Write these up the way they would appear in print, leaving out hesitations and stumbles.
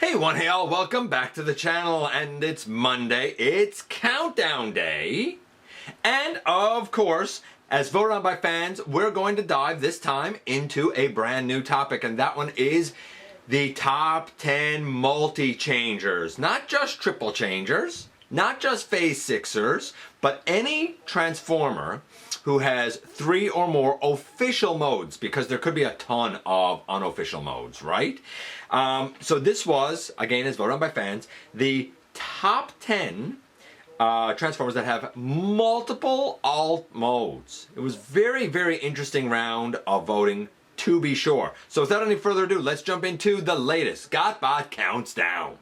Hey one, hey all, welcome back to the channel, and it's Monday, it's countdown day, and of course, as voted on by fans, we're going to dive this time into a brand new topic, and that one is the top 10 multi-changers. Not just triple changers, not just phase sixers, but any transformer who has 3 or more official modes, because there could be a ton of unofficial modes, right? So this was, again, as voted on by fans, the top 10 transformers that have multiple alt modes. It was very, very interesting round of voting, to be sure. So without any further ado, let's jump into the latest GotBot Counts Down.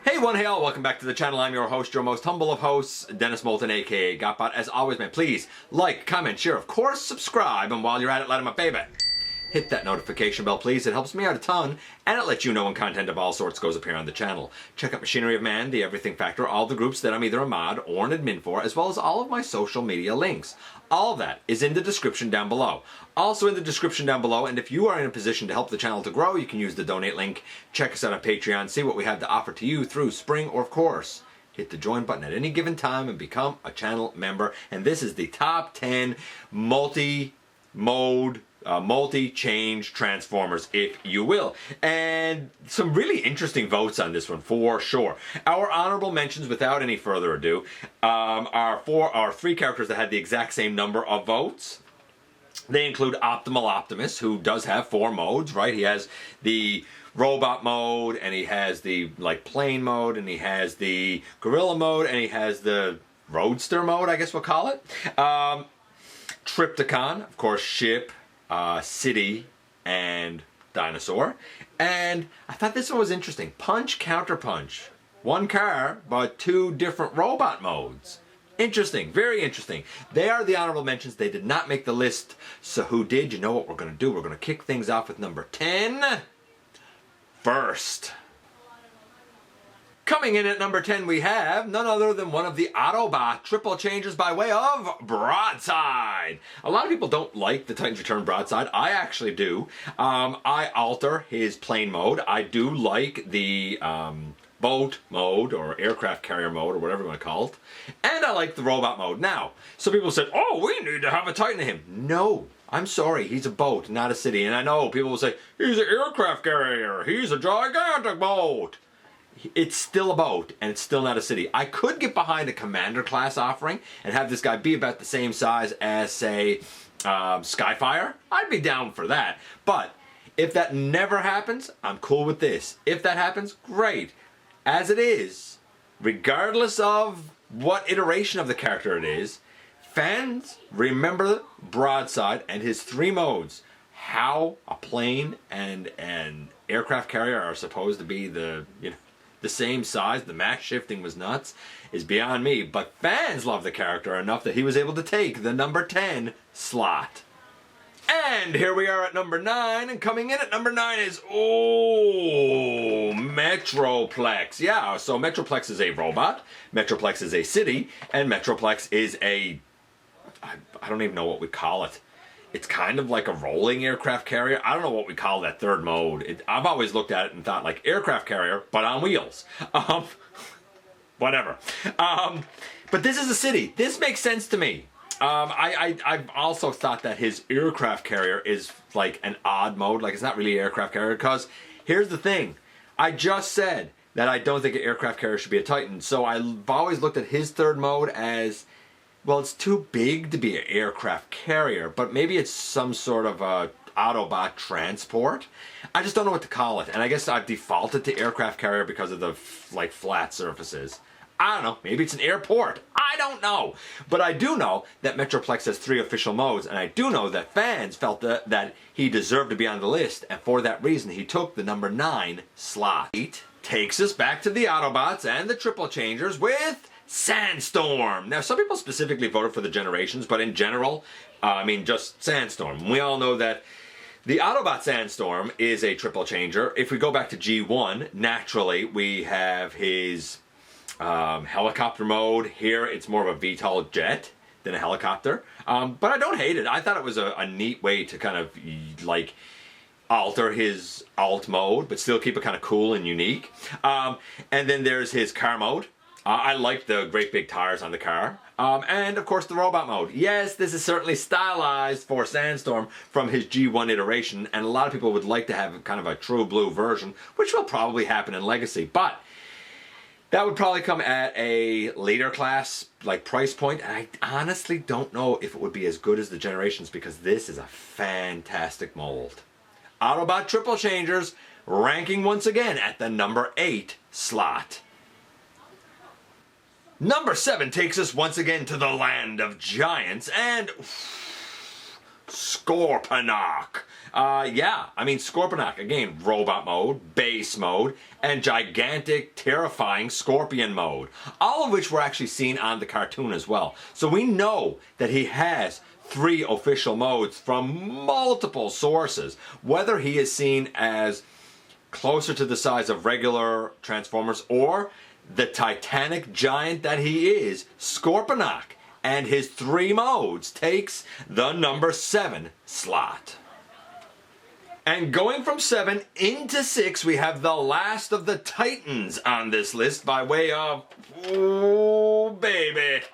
Hey one, hey all, welcome back to the channel. I'm your host, your most humble of hosts, Dennis Moulton, aka GotBot. As always, man, please like, comment, share, of course, subscribe, and while you're at it, light up my baby. Hit that notification bell, please. It helps me out a ton, and it lets you know when content of all sorts goes up here on the channel. Check out Machinery of Man, The Everything Factor, all the groups that I'm either a mod or an admin for, as well as all of my social media links. All of that is in the description down below. Also in the description down below, and if you are in a position to help the channel to grow, you can use the donate link. Check us out on Patreon, see what we have to offer to you through spring, or of course, hit the join button at any given time and become a channel member. And this is the top 10 multi-mode, multi-change transformers, if you will. And some really interesting votes on this one, for sure. Our honorable mentions, without any further ado, are 3 characters that had the exact same number of votes. They include Optimal Optimus, who does have 4 modes, right? He has the robot mode, and he has the plane mode, and he has the gorilla mode, and he has the roadster mode, I guess we'll call it. Triptychon, of course, ship, city, and dinosaur. And I thought this one was interesting. Punch, counterpunch. 1 car, but 2 different robot modes. Interesting, very interesting. They are the honorable mentions. They did not make the list. So who did? You know what we're going to do? We're going to kick things off with number 10 first. Coming in at number 10, we have none other than one of the Autobot triple changes by way of Broadside. A lot of people don't like the Titans Return Broadside. I actually do. I alter his plane mode. I do like the boat mode or aircraft carrier mode or whatever you want to call it. And I like the robot mode. Now, some people said, oh, we need to have a Titan in him. No, I'm sorry. He's a boat, not a city. And I know people will say, he's an aircraft carrier. He's a gigantic boat. It's still a boat, and it's still not a city. I could get behind a commander class offering and have this guy be about the same size as, say, Skyfire. I'd be down for that. But if that never happens, I'm cool with this. If that happens, great. As it is, regardless of what iteration of the character it is, fans remember Broadside and his 3 modes. How a plane and an aircraft carrier are supposed to be the same size, the max shifting was nuts, is beyond me. But fans love the character enough that he was able to take the number 10 slot. And here we are at number 9, and coming in at number 9 is, Metroplex. Yeah, so Metroplex is a robot, Metroplex is a city, and Metroplex is I don't even know what we call it. It's kind of like a rolling aircraft carrier. I don't know what we call that 3rd mode. I've always looked at it and thought like aircraft carrier, but on wheels. Whatever. But this is a city. This makes sense to me. I've also thought that his aircraft carrier is like an odd mode. Like it's not really an aircraft carrier, because here's the thing. I just said that I don't think an aircraft carrier should be a Titan. So I've always looked at his 3rd mode as, well, it's too big to be an aircraft carrier, but maybe it's some sort of a Autobot transport. I just don't know what to call it. And I guess I've defaulted to aircraft carrier because of the flat surfaces. I don't know, maybe it's an airport. I don't know. But I do know that Metroplex has 3 official modes, and I do know that fans felt that he deserved to be on the list, and for that reason he took the number 9 slot. 8 takes us back to the Autobots and the triple changers with Sandstorm. Now, some people specifically voted for the generations, but in general, just Sandstorm. We all know that the Autobot Sandstorm is a triple changer. If we go back to G1, naturally we have his helicopter mode. Here it's more of a VTOL jet than a helicopter. But I don't hate it. I thought it was a neat way to kind of like alter his alt mode, but still keep it kind of cool and unique. And then there's his car mode. I like the great big tires on the car. And of course the robot mode. Yes, this is certainly stylized for Sandstorm from his G1 iteration, and a lot of people would like to have kind of a true blue version, which will probably happen in Legacy, but that would probably come at a later class like price point, and I honestly don't know if it would be as good as the Generations, because this is a fantastic mold. Autobot Triple Changers ranking once again at the number 8 slot. Number 7 takes us once again to the land of giants and Scorponok. Yeah, I mean Scorponok, again, robot mode, base mode, and gigantic, terrifying scorpion mode. All of which were actually seen on the cartoon as well. So we know that he has 3 official modes from multiple sources. Whether he is seen as closer to the size of regular Transformers or the titanic giant that he is, Scorponok, and his 3 modes takes the number 7 slot. And going from 7 into 6, we have the last of the Titans on this list by way of, oh baby,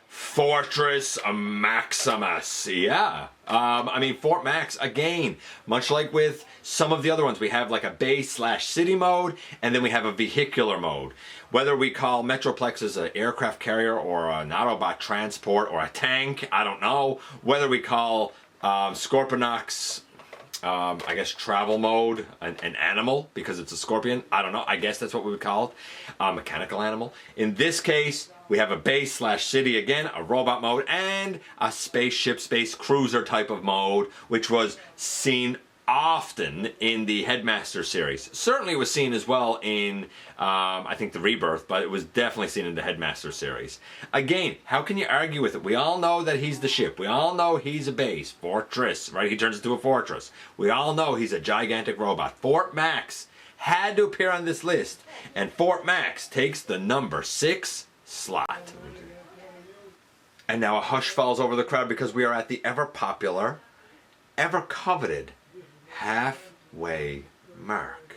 Fortress Maximus. Yeah. I mean, Fort Max, again, much like with some of the other ones, we have like a base/city mode, and then we have a vehicular mode. Whether we call Metroplex as an aircraft carrier or an Autobot transport or a tank, I don't know. Whether we call Scorponok's, I guess, travel mode an animal because it's a scorpion, I don't know. I guess that's what we would call it, mechanical animal. In this case, we have a base/city again, a robot mode, and a spaceship, space cruiser type of mode, which was seen often in the Headmaster series. Certainly it was seen as well in, I think, the Rebirth, but it was definitely seen in the Headmaster series. Again, how can you argue with it? We all know that he's the ship. We all know he's a base. Fortress, right? He turns into a fortress. We all know he's a gigantic robot. Fort Max had to appear on this list, and Fort Max takes the number 6 slot. And now a hush falls over the crowd because we are at the ever popular, ever coveted halfway mark.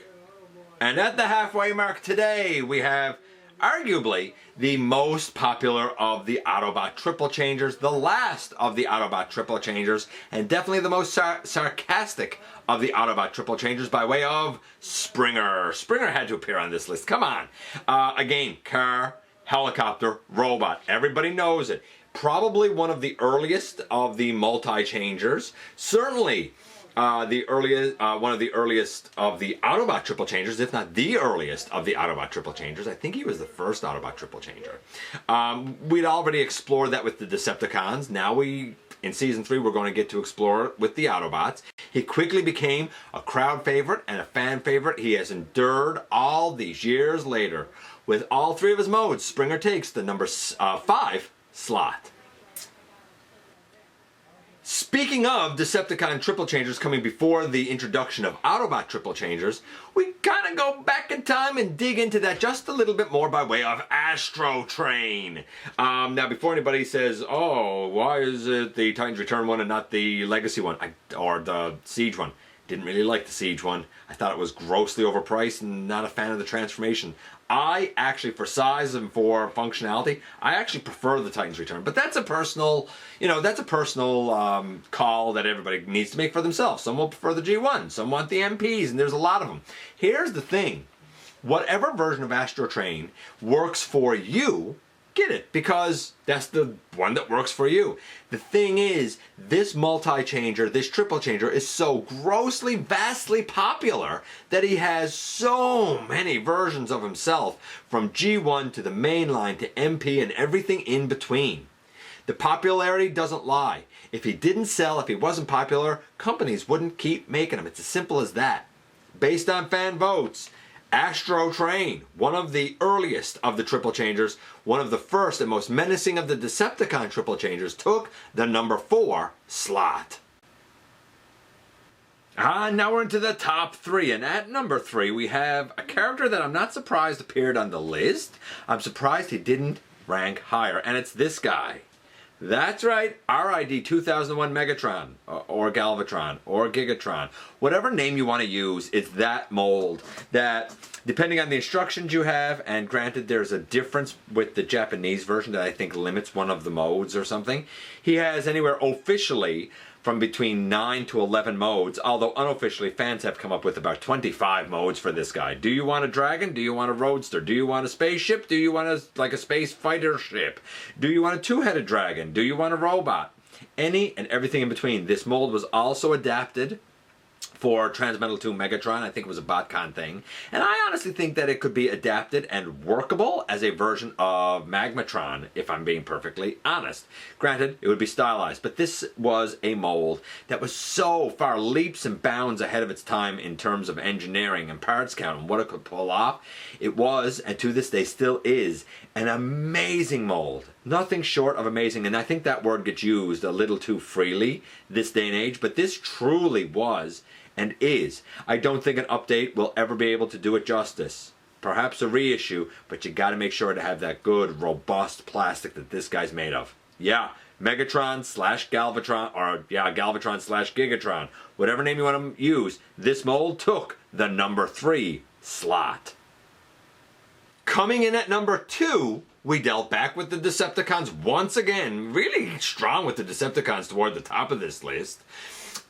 And at the halfway mark today, we have arguably the most popular of the Autobot Triple Changers, the last of the Autobot Triple Changers, and definitely the most sarcastic of the Autobot Triple Changers by way of Springer. Springer had to appear on this list. Come on. Again, car, helicopter, robot. Everybody knows it. Probably one of the earliest of the multi-changers. Certainly the earliest, one of the earliest of the Autobot Triple Changers, if not the earliest of the Autobot Triple Changers. I think he was the first Autobot Triple Changer. We'd already explored that with the Decepticons. Now in Season 3, we're going to get to explore it with the Autobots. He quickly became a crowd favorite and a fan favorite. He has endured all these years later. With all 3 of his modes, Springer takes the number 5 slot. Speaking of Decepticon Triple Changers coming before the introduction of Autobot Triple Changers, we kind of go back in time and dig into that just a little bit more by way of Astrotrain. Now, before anybody says, oh, why is it the Titans Return one and not the Legacy one, or the Siege one? Didn't really like the Siege one. I thought it was grossly overpriced and not a fan of the transformation. I actually, for size and for functionality, I actually prefer the Titans Return. But that's a personal, call that everybody needs to make for themselves. Some will prefer the G1, some want the MPs, and there's a lot of them. Here's the thing. Whatever version of Astrotrain works for you, get it, because that's the one that works for you. The thing is, this multi-changer, this triple changer, is so grossly, vastly popular that he has so many versions of himself, from G1 to the mainline to MP and everything in between. The popularity doesn't lie. If he didn't sell, if he wasn't popular, companies wouldn't keep making him. It's as simple as that. Based on fan votes, Astrotrain, one of the earliest of the Triple Changers, one of the first and most menacing of the Decepticon Triple Changers, took the number 4 slot. Now we're into the top 3, and at number 3 we have a character that I'm not surprised appeared on the list. I'm surprised he didn't rank higher, and it's this guy. That's right, RID 2001 Megatron, or Galvatron, or Gigatron. Whatever name you want to use, it's that mold that, depending on the instructions you have, and granted there's a difference with the Japanese version that I think limits one of the modes or something, he has anywhere officially from between 9 to 11 modes, although unofficially fans have come up with about 25 modes for this guy. Do you want a dragon? Do you want a roadster? Do you want a spaceship? Do you want a space fighter ship? Do you want a two-headed dragon? Do you want a robot? Any and everything in between. This mold was also adapted for Transmetal 2 Megatron. I think it was a BotCon thing. And I honestly think that it could be adapted and workable as a version of Magmatron, if I'm being perfectly honest. Granted, it would be stylized, but this was a mold that was so far leaps and bounds ahead of its time in terms of engineering and parts count and what it could pull off. It was, and to this day still is, an amazing mold. Nothing short of amazing, and I think that word gets used a little too freely this day and age, but this truly was and is. I don't think an update will ever be able to do it justice. Perhaps a reissue, but you gotta make sure to have that good, robust plastic that this guy's made of. Yeah, Megatron slash Galvatron, or yeah, Galvatron slash Gigatron. Whatever name you want to use, this mold took the number 3 slot. Coming in at number 2, we dealt back with the Decepticons once again. Really strong with the Decepticons toward the top of this list.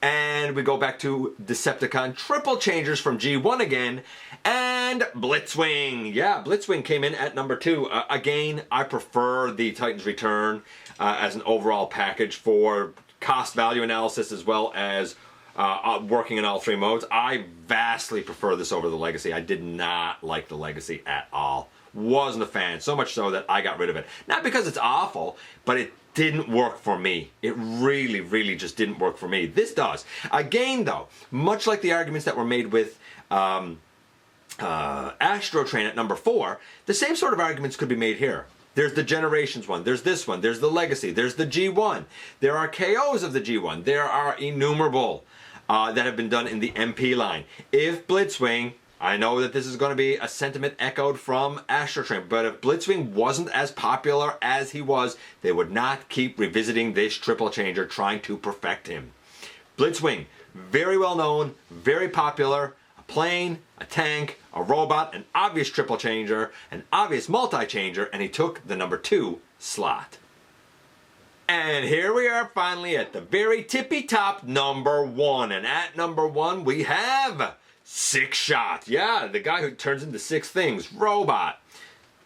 And we go back to Decepticon triple changers from G1 again, and Blitzwing. Yeah, Blitzwing came in at number 2. Again, I prefer the Titans Return as an overall package for cost value analysis as well as working in all 3 modes. I vastly prefer this over the Legacy. I did not like the Legacy at all. Wasn't a fan, so much so that I got rid of it. Not because it's awful, but it didn't work for me. It really, really just didn't work for me. This does. Again, though, much like the arguments that were made with Astrotrain at number 4, the same sort of arguments could be made here. There's the Generations one, there's this one, there's the Legacy, there's the G1. There are KOs of the G1. There are innumerable that have been done in the MP line. If Blitzwing, I know that this is going to be a sentiment echoed from Astrotrain, but if Blitzwing wasn't as popular as he was, they would not keep revisiting this triple changer trying to perfect him. Blitzwing, very well known, very popular, a plane, a tank, a robot, an obvious triple changer, an obvious multi-changer, and he took the number 2 slot. And here we are finally at the very tippy top, number 1. And at number 1 we have Sixshot. Yeah, the guy who turns into 6 things. Robot.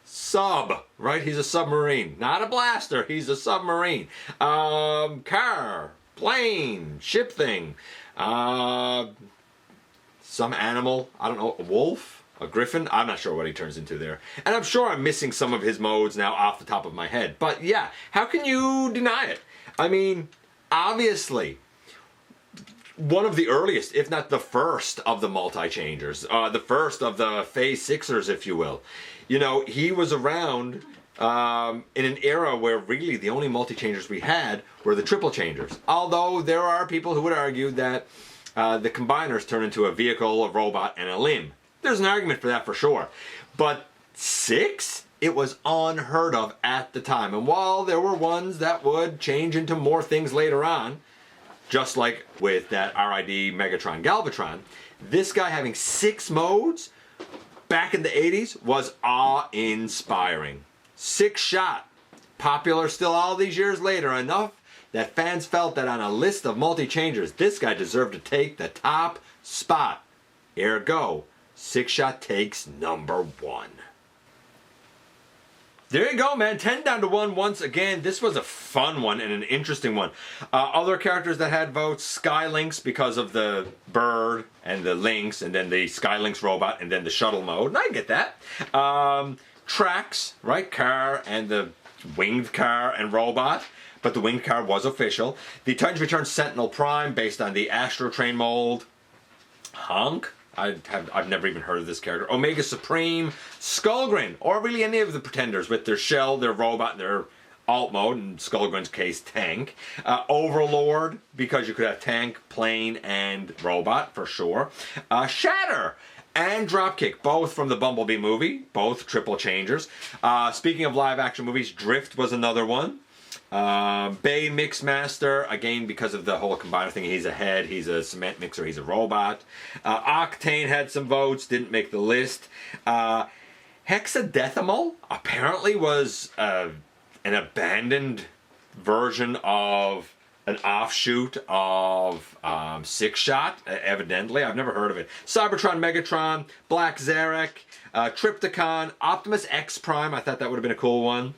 Sub. Right? He's a submarine. Not a blaster. He's a submarine. Car. Plane. Ship thing. Some animal. I don't know. A wolf? A griffin? I'm not sure what he turns into there. And I'm sure I'm missing some of his modes now off the top of my head. But yeah, how can you deny it? I mean, obviously, one of the earliest, if not the first, of the multi-changers. The first of the Phase 6ers, if you will. You know, he was around in an era where really the only multi-changers we had were the triple changers. Although there are people who would argue that the combiners turn into a vehicle, a robot, and a limb. There's an argument for that for sure. But 6? It was unheard of at the time. And while there were ones that would change into more things later on, just like with that RID Megatron Galvatron, this guy having 6 modes back in the 80s was awe-inspiring. Sixshot, popular still all these years later, enough that fans felt that on a list of multi-changers, this guy deserved to take the top spot. Ergo, Sixshot takes number 1. There you go, man. 10 down to 1 once again. This was a fun one and an interesting one. Other characters that had votes, Skylynx because of the bird and the lynx, and then the Skylynx robot, and then the shuttle mode. And I get that. Trax, right? Car and the winged car and robot. But the winged car was official. The Titans Return Sentinel Prime based on the Astrotrain mold. Honk. I've never even heard of this character. Omega Supreme, Skullgrin, or really any of the Pretenders with their shell, their robot, their alt mode, in Skullgrin's case, tank. Overlord, because you could have tank, plane, and robot, for sure. Shatter and Dropkick, both from the Bumblebee movie, both triple changers. Speaking of live action movies, Drift was another one. Bay Mixmaster, again, because of the whole combiner thing, he's a head, he's a cement mixer, he's a robot. Octane had some votes, didn't make the list. Hexadecimal apparently was an abandoned version of an offshoot of Sixshot, evidently. I've never heard of it. Cybertron Megatron, Black Zarek, Trypticon, Optimus X Prime, I thought that would have been a cool one.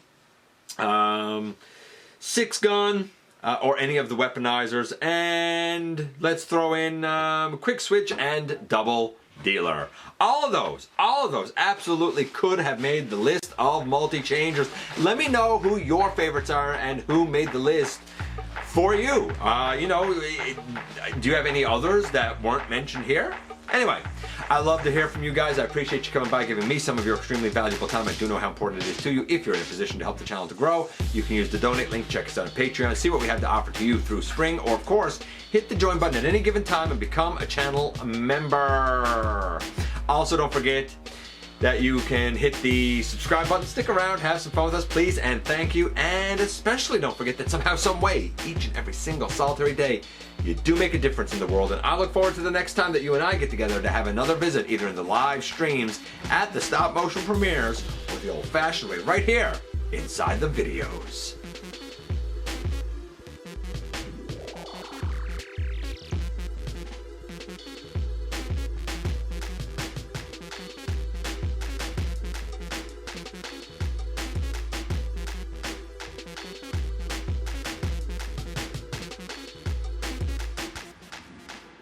Six Gun, or any of the weaponizers, and let's throw in Quick Switch and Double Dealer. All of those absolutely could have made the list of multi-changers. Let me know who your favorites are and who made the list for you. You know, do you have any others that weren't mentioned here? Anyway, I love to hear from you guys. I appreciate you coming by, giving me some of your extremely valuable time. I do know how important it is to you. If you're in a position to help the channel to grow, you can use the donate link. Check us out on Patreon. See what we have to offer to you through spring. Or, of course, hit the join button at any given time and become a channel member. Also, don't forget that you can hit the subscribe button, stick around, have some fun with us, please, and thank you. And especially don't forget that somehow, some way, each and every single solitary day, you do make a difference in the world. And I look forward to the next time that you and I get together to have another visit, either in the live streams, at the stop motion premieres, or the old-fashioned way, right here, inside the videos.